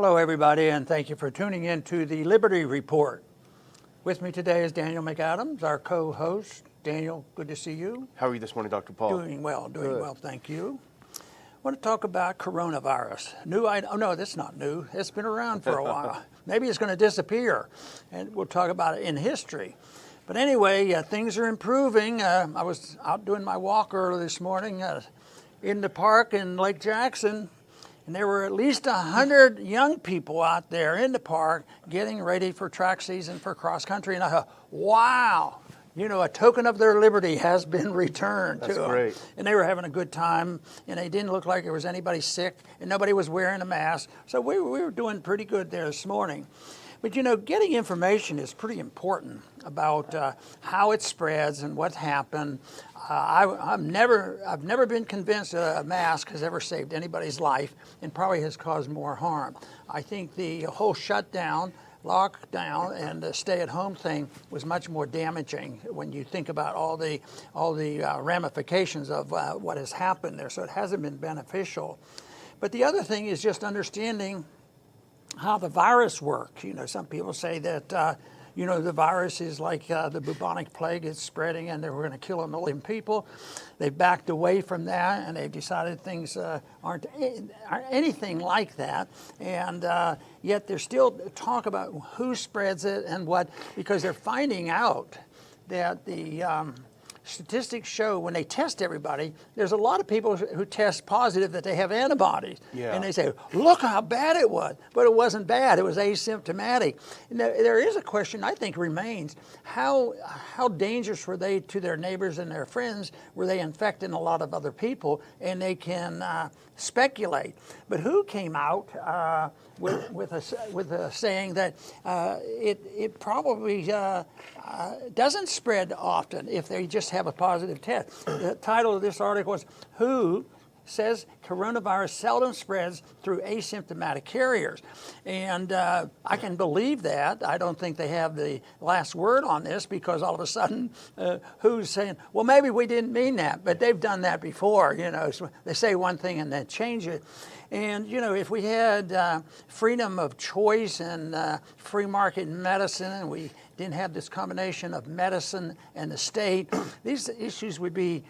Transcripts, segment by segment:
Hello, everybody, and thank you for tuning in to the Liberty Report. With me today is Daniel McAdams, our co-host. Daniel, good to see you. How are you this morning, Dr. Paul? Doing well, thank you. I want to talk about coronavirus. Oh no, that's not new. It's been around for a while. Maybe it's going to disappear, and we'll talk about it in history. But anyway, things are improving. I was out doing my walk early this morning in the park in Lake Jackson, and there were at least 100 young people out there in the park getting ready for track season for cross country. And I thought, wow, a token of their liberty has been returned to them. That's great. And they were having a good time, and they didn't look like there was anybody sick, and nobody was wearing a mask. So we were doing pretty good there this morning. But getting information is pretty important about how it spreads and what happened. I've never been convinced that a mask has ever saved anybody's life, and probably has caused more harm. I think the whole shutdown, lockdown, and the stay-at-home thing was much more damaging when you think about all the ramifications of what has happened there. So it hasn't been beneficial. But the other thing is just understanding how the virus works. Some people say that, the virus is like the bubonic plague. It's spreading and they were going to kill 1 million people. They've backed away from that, and they've decided things aren't anything like that. And yet there's still talk about who spreads it and what, because they're finding out that the statistics show when they test everybody, there's a lot of people who test positive that they have antibodies. Yeah. And they say, look how bad it was. But it wasn't bad. It was asymptomatic. And there is a question, I think, remains, how dangerous were they to their neighbors and their friends? Were they infecting a lot of other people? And they can speculate. But who came out with a saying that it probably doesn't spread often if they just have a positive test. The title of this article was "WHO Says Coronavirus Seldom Spreads Through Asymptomatic Carriers." And I can believe that. I don't think they have the last word on this, because all of a sudden WHO's saying, well, maybe we didn't mean that, but they've done that before. So they say one thing and then change it. And, if we had freedom of choice and free market medicine, and we didn't have this combination of medicine and the state, these issues would be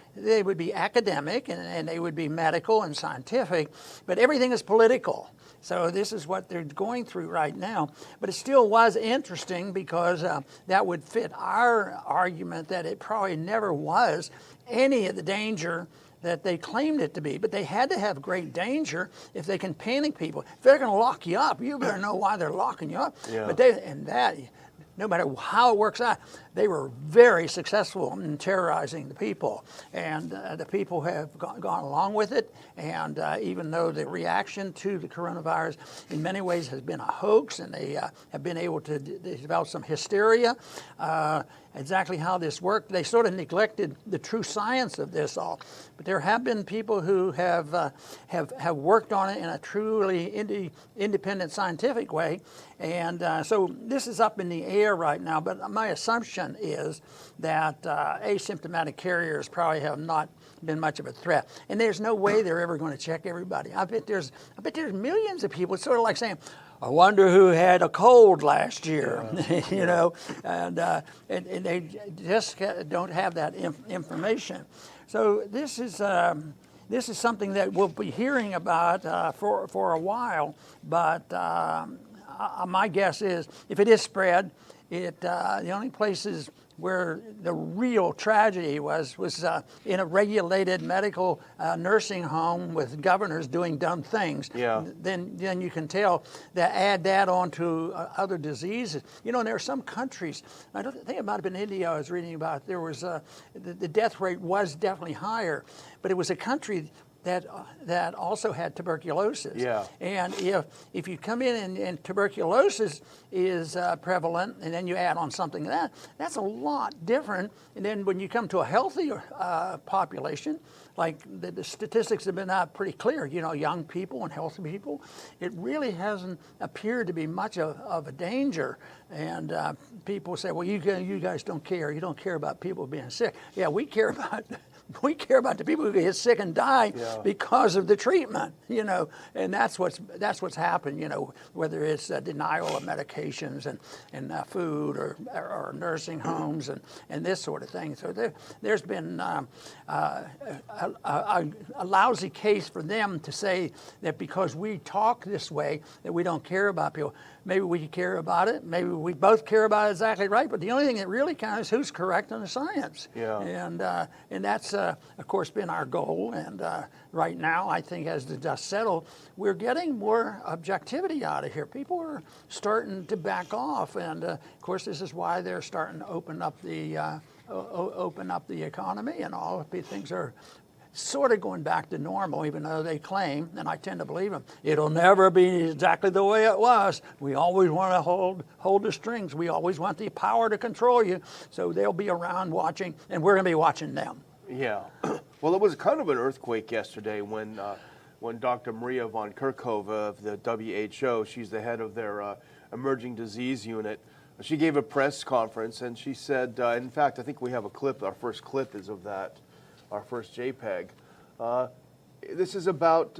academic and they would be medical and scientific, but everything is political. So this is what they're going through right now. But it still was interesting, because that would fit our argument that it probably never was any of the danger that they claimed it to be. But they had to have great danger if they can panic people. If they're going to lock you up, you better know why they're locking you up. Yeah. But no matter how it works out, they were very successful in terrorizing the people. And the people have gone along with it. And even though the reaction to the coronavirus in many ways has been a hoax, and they have been able to develop some hysteria, exactly how this worked, they sort of neglected the true science of this all. But there have been people who have worked on it in a truly independent scientific way. And so this is up in the air right now, but my assumption is that asymptomatic carriers probably have not been much of a threat. And there's no way they're ever going to check everybody. I bet there's millions of people. It's sort of like saying, I wonder who had a cold last year, and they just don't have that information. So this is something that we'll be hearing about for a while. But my guess is, if it is spread, the only places where the real tragedy was in a regulated medical nursing home with governors doing dumb things. Yeah. Then you can tell that, add that on to other diseases. And there are some countries, I think it might have been India I was reading about, there was the death rate was definitely higher, but it was a country that also had tuberculosis. Yeah. And if you come in and tuberculosis is prevalent, and then you add on something that's a lot different. And then when you come to a healthier population, like the statistics have been out pretty clear, young people and healthy people, it really hasn't appeared to be much of a danger. And people say, well, you guys don't care. You don't care about people being sick. Yeah, we care about the people who get sick and die. Yeah. because of the treatment, and that's what's happened, whether it's denial of medications and food or nursing homes and this sort of thing. So there's been a lousy case for them to say that because we talk this way that we don't care about people. Maybe we care about it. Maybe we both care about it exactly right. But the only thing that really counts is who's correct on the science. Yeah. And that's, of course, been our goal. And right now, I think as the dust settles, we're getting more objectivity out of here. People are starting to back off. And, of course, this is why they're starting to open up the economy and all. Things are sort of going back to normal, even though they claim, and I tend to believe them, it'll never be exactly the way it was. We always want to hold the strings. We always want the power to control you. So they'll be around watching, and we're going to be watching them. Yeah. Well, it was kind of an earthquake yesterday when Dr. Maria von Kerkhove of the W.H.O, she's the head of their emerging disease unit, she gave a press conference, and she said, in fact, I think we have a clip, our first clip is of that, our first JPEG. This is about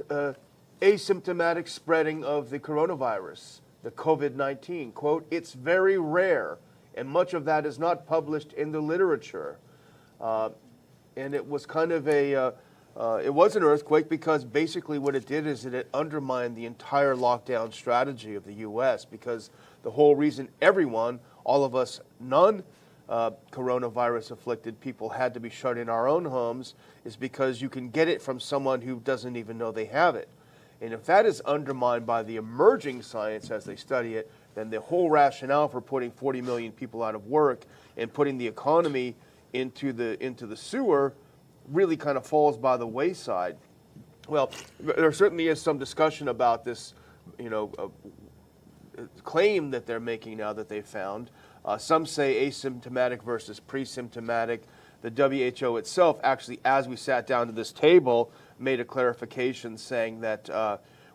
asymptomatic spreading of the coronavirus, the COVID-19. Quote, "It's very rare, and much of that is not published in the literature." And it was kind of it was an earthquake because basically what it did is it undermined the entire lockdown strategy of the U.S. because the whole reason everyone, all of us, coronavirus afflicted people had to be shut in our own homes is because you can get it from someone who doesn't even know they have it. And if that is undermined by the emerging science as they study it, then the whole rationale for putting 40 million people out of work and putting the economy into the sewer really kind of falls by the wayside. Well, there certainly is some discussion about this, claim that they're making now that they found. Some say asymptomatic versus pre-symptomatic. The WHO itself actually, as we sat down to this table, made a clarification saying that,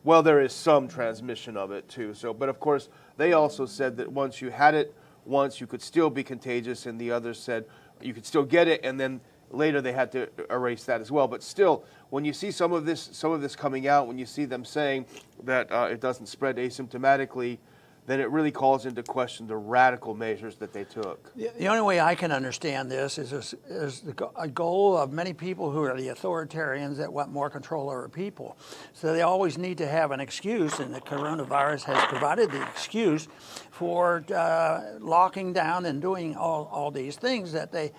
well, there is some transmission of it too. So, but of course, they also said that once you had it once, you could still be contagious, and the others said you could still get it, and then later they had to erase that as well. But still, when you see some of this coming out, when you see them saying that it doesn't spread asymptomatically, then it really calls into question the radical measures that they took. The only way I can understand this is a goal of many people who are the authoritarians that want more control over people. So they always need to have an excuse, and the coronavirus has provided the excuse for locking down and doing all these things that they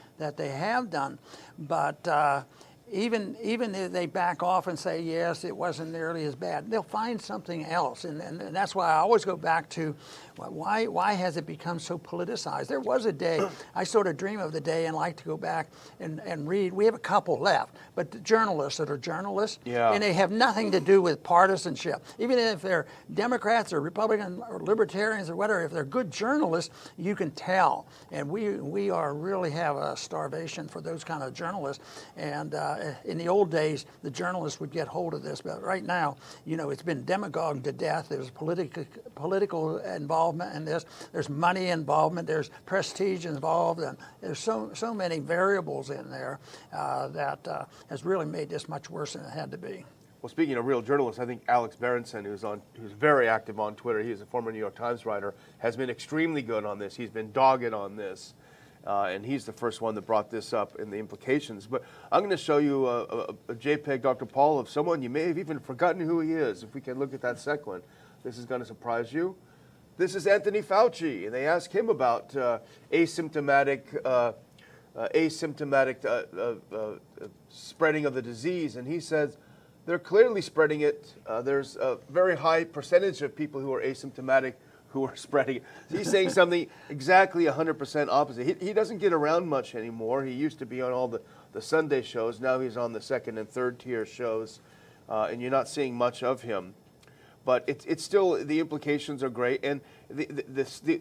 have done. But even if they back off and say, yes, it wasn't nearly as bad, they'll find something else. And that's why I always go back to why has it become so politicized? There was a day, I sort of dream of the day and like to go back and read. We have a couple left, but the journalists that are journalists, and they have nothing to do with partisanship. Even if they're Democrats or Republicans or Libertarians or whatever, if they're good journalists, you can tell. And we really have a starvation for those kind of journalists. And in the old days, the journalists would get hold of this, but right now, it's been demagogued to death. There's political involvement in this. There's money involvement. There's prestige involved, and there's so many variables in there that has really made this much worse than it had to be. Well, speaking of real journalists, I think Alex Berenson, who's very active on Twitter, he's a former New York Times writer, has been extremely good on this. He's been dogged on this. And he's the first one that brought this up and the implications. But I'm going to show you a JPEG, Dr. Paul, of someone you may have even forgotten who he is. If we can look at that second, this is going to surprise you. This is Anthony Fauci, and they ask him about asymptomatic spreading of the disease, and he says they're clearly spreading it. There's a very high percentage of people who are asymptomatic who are spreading it. He's saying something exactly 100% opposite. He doesn't get around much anymore. He used to be on all the Sunday shows. Now he's on the second and third tier shows, and you're not seeing much of him. But it's still, the implications are great. And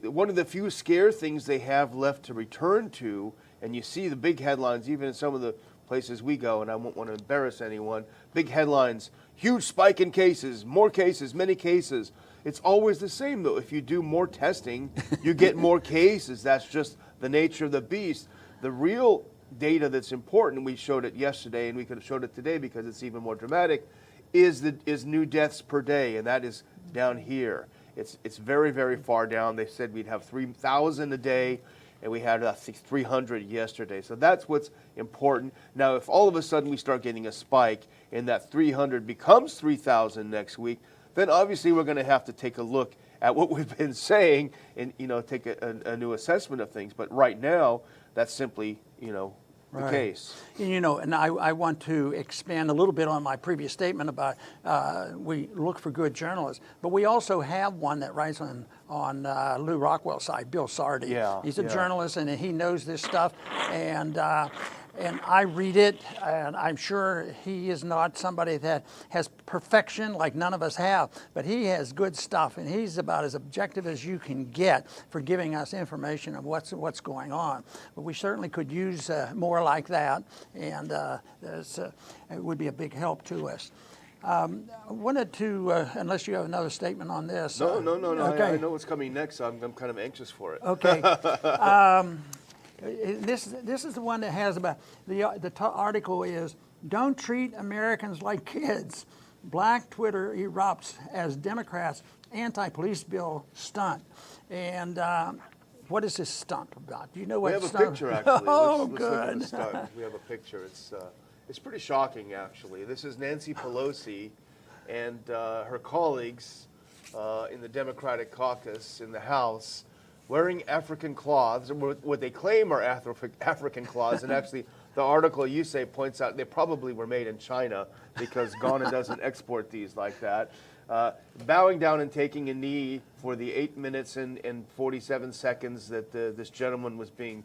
one of the few scare things they have left to return to, and you see the big headlines, even in some of the places we go, and I won't want to embarrass anyone, big headlines, huge spike in cases, more cases, many cases. It's always the same, though. If you do more testing, you get more cases. That's just the nature of the beast. The real data that's important, we showed it yesterday and we could have showed it today because it's even more dramatic, is new deaths per day, and that is down here. It's very, very far down. They said we'd have 3,000 a day, and we had 300 yesterday. So that's what's important. Now, if all of a sudden we start getting a spike and that 300 becomes 3,000 next week, then obviously we're going to have to take a look at what we've been saying and, take a new assessment of things. But right now, that's simply, the case. And I want to expand a little bit on my previous statement about we look for good journalists, but we also have one that writes on Lou Rockwell's side, Bill Sardi. Yeah, he's a journalist and he knows this stuff, and I read it, and I'm sure he is not somebody that has perfection like none of us have, but he has good stuff, and he's about as objective as you can get for giving us information of what's going on. But we certainly could use more like that, and it would be a big help to us. I wanted to, unless you have another statement on this. No. Okay. I know what's coming next, so I'm kind of anxious for it. Okay. This is the one that has about, the article is, "Don't treat Americans like kids. Black Twitter erupts as Democrats' anti-police bill stunt." And what is this stunt about? Do you know what we have stunt? a picture, actually. Oh, let's good. Look at the stunt. We have a picture. It's pretty shocking, actually. This is Nancy Pelosi and her colleagues in the Democratic caucus in the House wearing African cloths, what they claim are African cloths, and actually the article you say points out they probably were made in China because Ghana doesn't export these like that. Bowing down and taking a knee for the 8 minutes and 47 seconds that this gentleman was being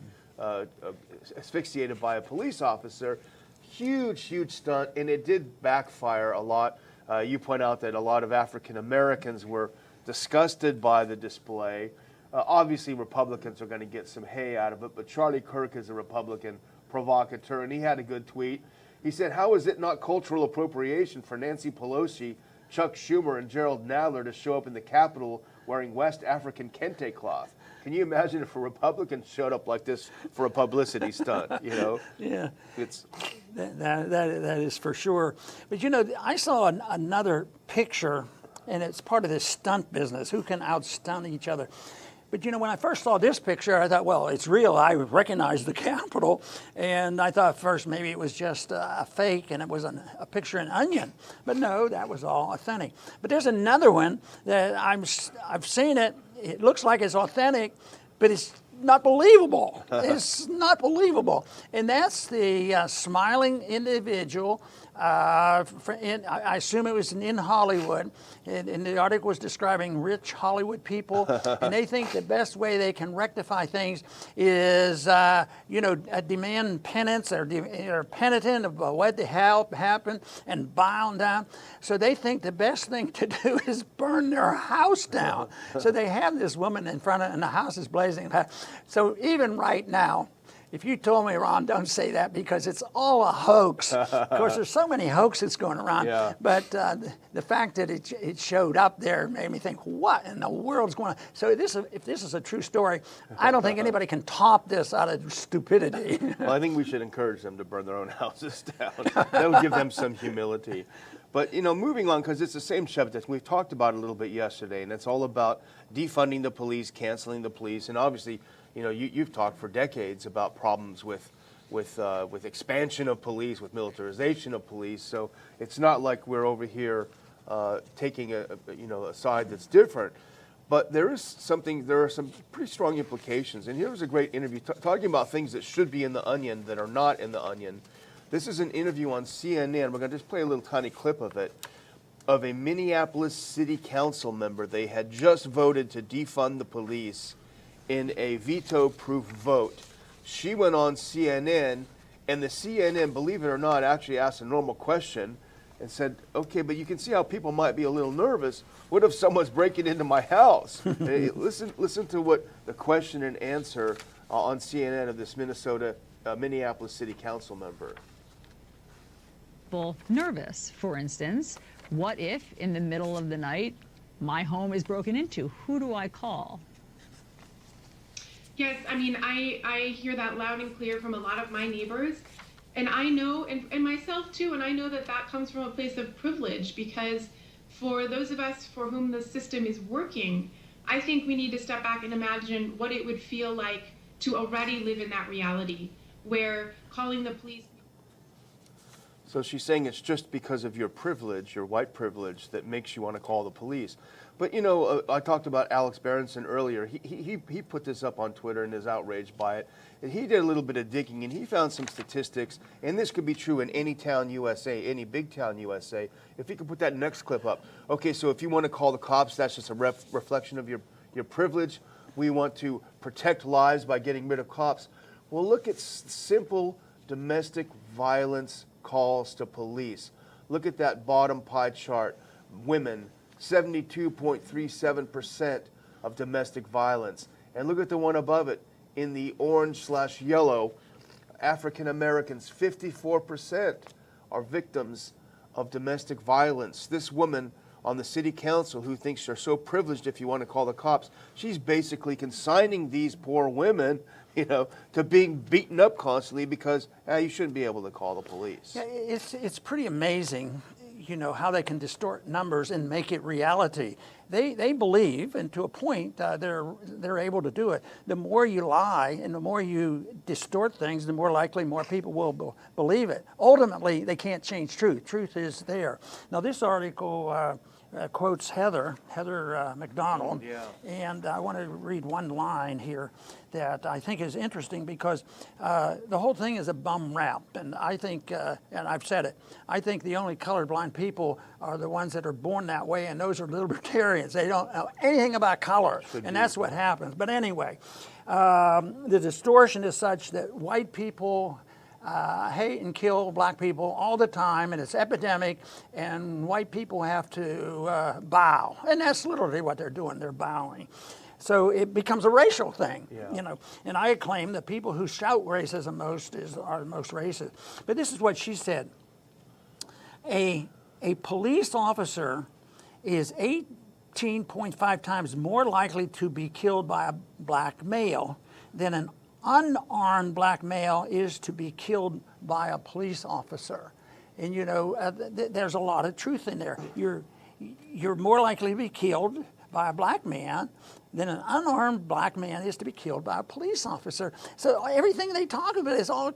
asphyxiated by a police officer. Huge stunt, and it did backfire a lot. You point out that a lot of African Americans were disgusted by the display. Obviously, Republicans are going to get some hay out of it, but Charlie Kirk is a Republican provocateur, and he had a good tweet. He said, "How is it not cultural appropriation for Nancy Pelosi, Chuck Schumer, and Gerald Nadler to show up in the Capitol wearing West African kente cloth?" Can you imagine if a Republican showed up like this for a publicity stunt, Yeah. It's That is for sure. But I saw another picture, and it's part of this stunt business. Who can outstunt each other? But when I first saw this picture, I thought, well, it's real. I recognized the Capitol, and I thought first maybe it was just a fake, and it was a picture in Onion. But no, that was all authentic. But there's another one that I've seen it. It looks like it's authentic, but it's not believable. It's not believable. And that's the smiling individual. I assume it was in Hollywood. And the article was describing rich Hollywood people. And they think the best way they can rectify things is, demand penance. They're penitent of what happened and bound down. So they think the best thing to do is burn their house down. So they have this woman in front of, and the house is blazing. So even right now, if you told me, Ron, don't say that because it's all a hoax. Of course, there's so many hoaxes going around. Yeah. But the fact that it showed up there made me think, what in the world's going on? So if this is a true story, I don't think anybody can top this out of stupidity. Well, I think we should encourage them to burn their own houses down. That'll give them some humility. But, moving on, because it's the same subject. We've talked about it a little bit yesterday, and it's all about defunding the police, canceling the police, and obviously, you've talked for decades about problems with expansion of police, with militarization of police. So it's not like we're over here taking a side that's different. But there are some pretty strong implications. And here was a great interview talking about things that should be in the Onion that are not in the Onion. This is an interview on CNN. We're going to just play a little tiny clip of it, of a Minneapolis city council member. They had just voted to defund the police in a veto-proof vote. She went on CNN, and the CNN, believe it or not, actually asked a normal question and said, okay, but you can see how people might be a little nervous. What if someone's breaking into my house? Hey, listen to what the question and answer on CNN of this Minneapolis city council member. Nervous, for instance. What if, in the middle of the night, my home is broken into? Who do I call? Yes, I mean, I hear that loud and clear from a lot of my neighbors. And I know, and myself too, and I know that that comes from a place of privilege, because for those of us for whom the system is working, I think we need to step back and imagine what it would feel like to already live in that reality, where calling the police. So she's saying it's just because of your privilege, your white privilege, that makes you want to call the police. But, you know, I talked about Alex Berenson earlier. He put this up on Twitter and is outraged by it. And he did a little bit of digging, and he found some statistics, and this could be true in any town USA, any big town USA. If you could put that next clip up. Okay, so if you want to call the cops, that's just a reflection of your privilege. We want to protect lives by getting rid of cops. Well, look at simple domestic violence calls to police. Look at that bottom pie chart. Women, 72.37% of domestic violence. And look at the one above it in the orange/yellow. African Americans, 54% are victims of domestic violence. This woman on the city council who thinks you're so privileged if you want to call the cops, she's basically consigning these poor women, you know, to being beaten up constantly because you shouldn't be able to call the police. Yeah, it's pretty amazing, you know, how they can distort numbers and make it reality. They believe, and to a point, they're able to do it. The more you lie and the more you distort things, the more likely more people will believe it. Ultimately, they can't change truth. Truth is there. Now, this article quotes Heather McDonald, Yeah. and I want to read one line here that I think is interesting because the whole thing is a bum rap, and I think, and I've said it, I think the only colorblind people are the ones that are born that way, and those are libertarians. They don't know anything about color, and that's what happens. But anyway, the distortion is such that white people hate and kill black people all the time, and it's epidemic, and white people have to bow. And that's literally what they're doing, they're bowing. So it becomes a racial thing, you know. And I claim that people who shout racism most are the most racist. But this is what she said. A police officer is 18.5 times more likely to be killed by a black male than an unarmed black male is to be killed by a police officer. And you know, there's a lot of truth in there. You're more likely to be killed by a black man than an unarmed black man is to be killed by a police officer. So everything they talk about is all,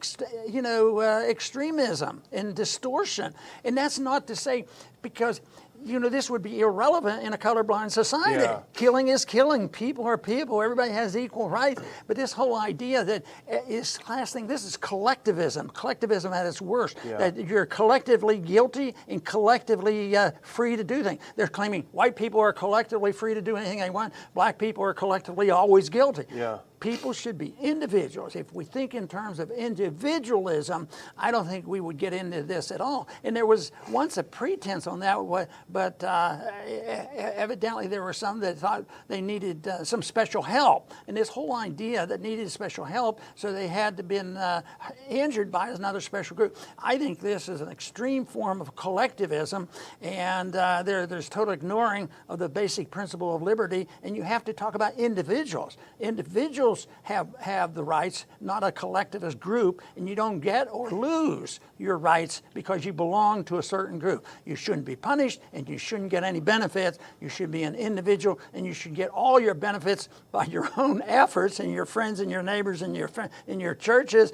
you know, extremism and distortion. And that's not to say, because you know, this would be irrelevant in a colorblind society. Yeah. Killing is killing. People are people. Everybody has equal rights. But this whole idea that is class thing, this is collectivism. Collectivism at its worst. Yeah. That you're collectively guilty and collectively free to do things. They're claiming white people are collectively free to do anything they want. Black people are collectively always guilty. Yeah. People should be individuals. If we think in terms of individualism, I don't think we would get into this at all. And there was once a pretense on that, but evidently there were some that thought they needed some special help. And this whole idea that needed special help, so they had to been injured by another special group. I think this is an extreme form of collectivism, and there's total ignoring of the basic principle of liberty, and you have to talk about individuals. Individuals have the rights, not a collectivist group, and you don't get or lose your rights because you belong to a certain group. You shouldn't be punished, and you shouldn't get any benefits. You should be an individual, and you should get all your benefits by your own efforts and your friends and your neighbors and your churches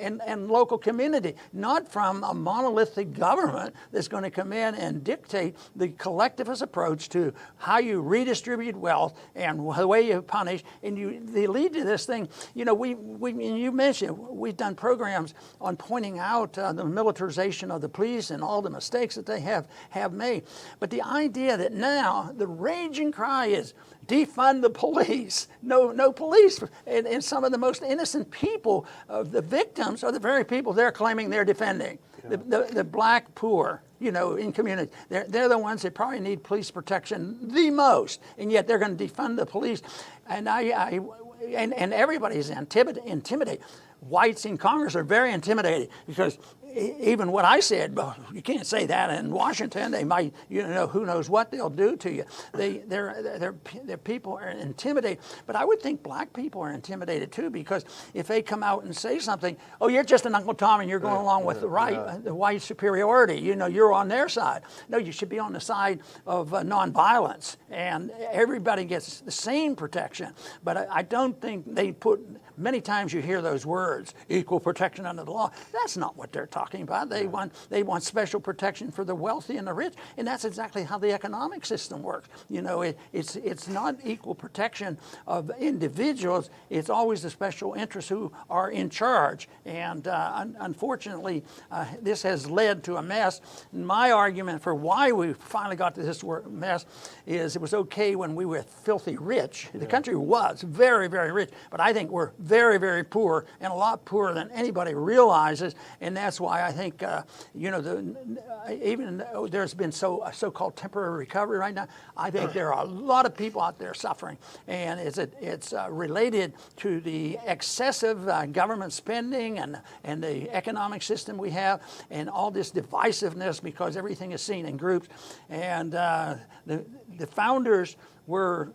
and local community, not from a monolithic government that's going to come in and dictate the collectivist approach to how you redistribute wealth and the way you punish. And they lead to this thing. You know, you mentioned we've done programs on pointing out the militarization of the police and all the mistakes that they have made. But the idea that now the raging cry is defund the police, no police, and some of the most innocent people, the victims, are the very people they're claiming they're defending. Yeah. The black poor, you know, in communities, they're the ones that probably need police protection the most, and yet they're going to defund the police. And and everybody's intimidated. whites in Congress are very intimidated because even what I said, well, you can't say that in Washington. They might, who knows what they'll do to you. Their people are intimidated. But I would think black people are intimidated too, because if they come out and say something, oh, you're just an Uncle Tom and you're going along with the white superiority. You're on their side. No, you should be on the side of nonviolence, and everybody gets the same protection. But I don't think they put. Many times you hear those words, equal protection under the law. That's not what they're talking about. They want special protection for the wealthy and the rich, and that's exactly how the economic system works. It's not equal protection of individuals. It's always the special interests who are in charge. And unfortunately, this has led to a mess. And my argument for why we finally got to this mess is it was okay when we were filthy rich. The country was very, very rich, but I think we're very, very poor, and a lot poorer than anybody realizes. And that's why I think, even though there's been so-called temporary recovery right now, I think there are a lot of people out there suffering. And it's related to the excessive government spending and the economic system we have, and all this divisiveness because everything is seen in groups. And the founders were,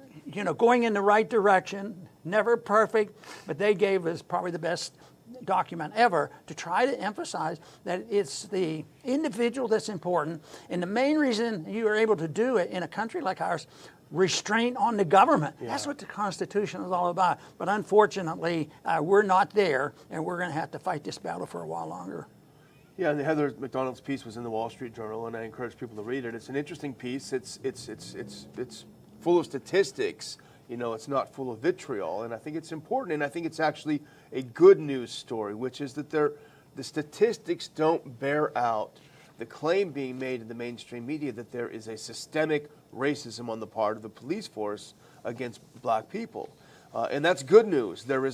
going in the right direction, never perfect, but they gave us probably the best document ever to try to emphasize that it's the individual that's important. And the main reason you are able to do it in a country like ours, restraint on the government. Yeah. That's what the Constitution is all about. But unfortunately, we're not there, and we're going to have to fight this battle for a while longer. Yeah, and Heather McDonald's piece was in the Wall Street Journal, and I encourage people to read it. It's an interesting piece. It's full of statistics. It's not full of vitriol, and I think it's important, and I think it's actually a good news story, which is that the statistics don't bear out the claim being made in the mainstream media that there is a systemic racism on the part of the police force against black people, and that's good news. There are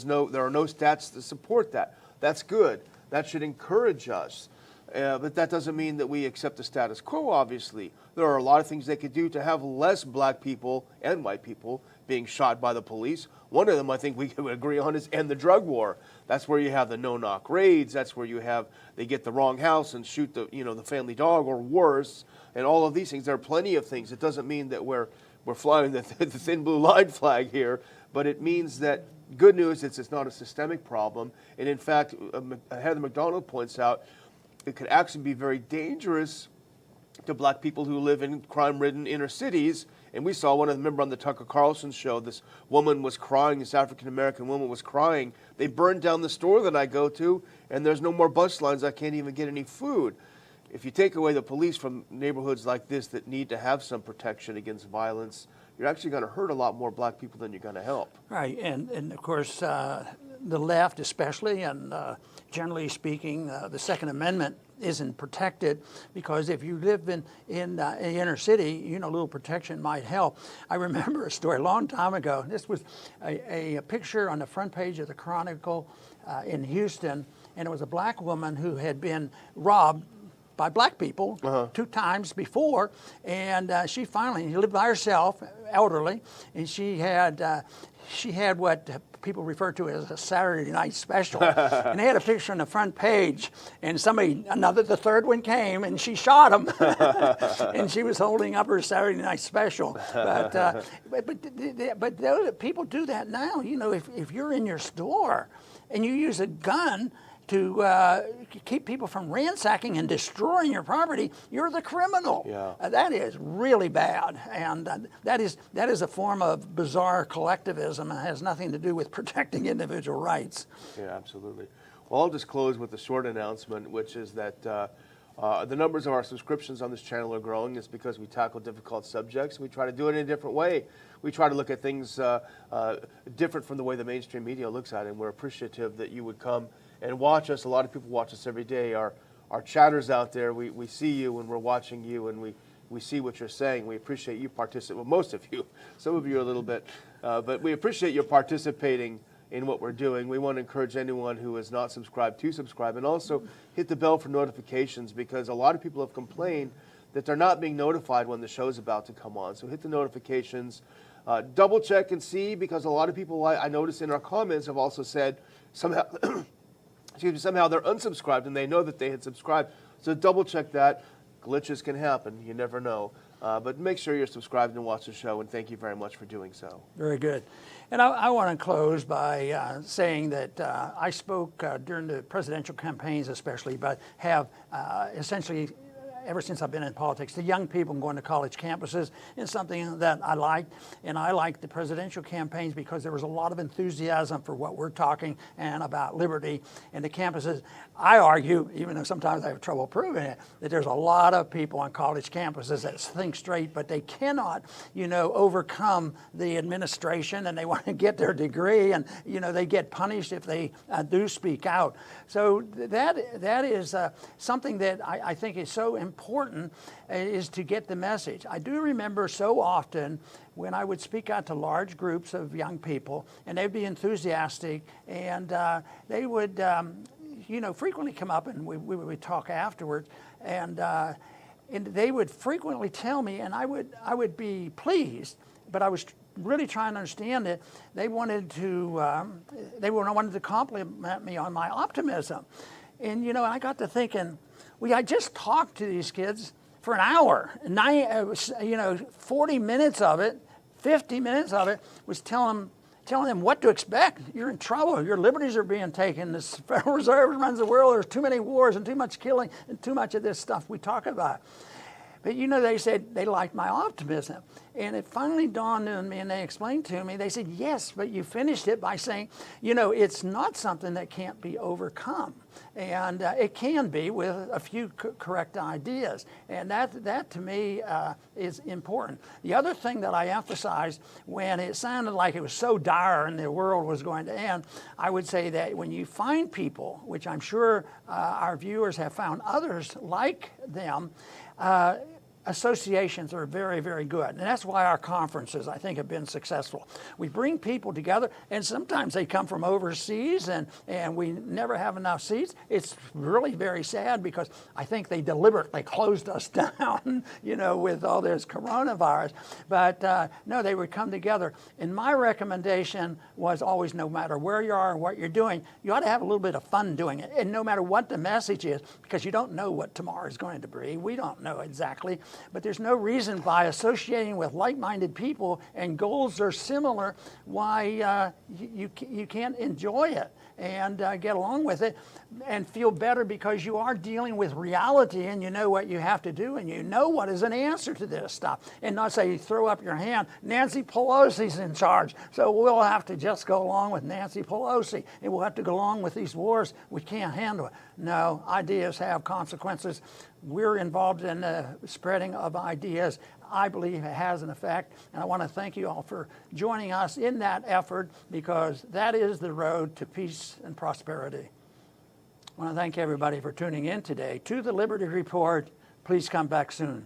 no stats to support that. That's good. That should encourage us. But that doesn't mean that we accept the status quo, obviously. There are a lot of things they could do to have less black people and white people being shot by the police. One of them I think we can agree on is end the drug war. That's where you have the no-knock raids. That's where they get the wrong house and shoot the family dog or worse, and all of these things. There are plenty of things. It doesn't mean that we're flying the thin blue line flag here, but it means that good news is it's not a systemic problem. And in fact, Heather McDonald points out, it could actually be very dangerous to black people who live in crime-ridden inner cities. And we saw remember on the Tucker Carlson show, this woman was crying, this African-American woman was crying. They burned down the store that I go to, and there's no more bus lines. I can't even get any food. If you take away the police from neighborhoods like this that need to have some protection against violence, you're actually going to hurt a lot more black people than you're going to help. Right, and of course, the left especially, and generally speaking, the Second Amendment isn't protected, because if you live in the inner city, a little protection might help. I remember a story a long time ago. This was a picture on the front page of the Chronicle in Houston, and it was a black woman who had been robbed by black people 2 times before, and she lived by herself, elderly, and she had what people refer to as a Saturday night special. And they had a picture on the front page, and the third one came, and she shot him. And she was holding up her Saturday night special. But those people do that now. If you're in your store and you use a gun to keep people from ransacking and destroying your property, you're the criminal. Yeah. That is really bad, and that is a form of bizarre collectivism and has nothing to do with protecting individual rights. Yeah, absolutely. Well, I'll just close with a short announcement, which is that the numbers of our subscriptions on this channel are growing. It's because we tackle difficult subjects. We try to do it in a different way. We try to look at things different from the way the mainstream media looks at it, and we're appreciative that you would come and watch us. A lot of people watch us every day. Our chatters out there, we see you and we're watching you, and we see what you're saying. We appreciate you participating. Well, most of you. Some of you a little bit. But we appreciate you participating in what we're doing. We want to encourage anyone who is not subscribed to subscribe, and also hit the bell for notifications, because a lot of people have complained that they're not being notified when the show's about to come on. So hit the notifications. Double check and see, because a lot of people, I noticed in our comments, have also said somehow somehow they're unsubscribed and they know that they had subscribed. So double check that. Glitches can happen. You never know. But make sure you're subscribed and watch the show, and thank you very much for doing so. Very good. And I want to close by saying that I spoke during the presidential campaigns especially, but have essentially ever since I've been in politics, the young people going to college campuses is something that I liked. And I liked the presidential campaigns because there was a lot of enthusiasm for what we're talking and about liberty. And the campuses, I argue, even though sometimes I have trouble proving it, that there's a lot of people on college campuses that think straight, but they cannot, overcome the administration, and they want to get their degree, and, they get punished if they do speak out. So that is something that I think is so important, is to get the message. I do remember so often when I would speak out to large groups of young people, and they'd be enthusiastic, and they would, frequently come up, and we would talk afterwards, and they would frequently tell me, and I would be pleased, but I was really trying to understand it. They wanted to compliment me on my optimism, and I got to thinking, I just talked to these kids for an hour, 40 minutes of it, 50 minutes of it was telling them what to expect. You're in trouble. Your liberties are being taken. The Federal Reserve runs the world. There's too many wars and too much killing and too much of this stuff we talk about. But they said they liked my optimism. And it finally dawned on me, and they explained to me, they said, yes, but you finished it by saying, it's not something that can't be overcome. And it can be with a few correct ideas. And that to me is important. The other thing that I emphasized when it sounded like it was so dire and the world was going to end, I would say that when you find people, which I'm sure our viewers have found others like them, associations are very, very good. And that's why our conferences, I think, have been successful. We bring people together, and sometimes they come from overseas, and we never have enough seats. It's really very sad because I think they deliberately closed us down, with all this coronavirus. But no, they would come together. And my recommendation was always, no matter where you are and what you're doing, you ought to have a little bit of fun doing it. And no matter what the message is, because you don't know what tomorrow is going to be. We don't know exactly. But there's no reason by associating with like-minded people and goals are similar why you can't enjoy it and get along with it and feel better because you are dealing with reality and you know what you have to do and you know what is an answer to this stuff. And not say you throw up your hand, Nancy Pelosi's in charge, so we'll have to just go along with Nancy Pelosi and we'll have to go along with these wars. We can't handle it. No, ideas have consequences. We're involved in the spreading of ideas. I believe it has an effect, and I want to thank you all for joining us in that effort because that is the road to peace and prosperity. I want to thank everybody for tuning in today to the Liberty Report. Please come back soon.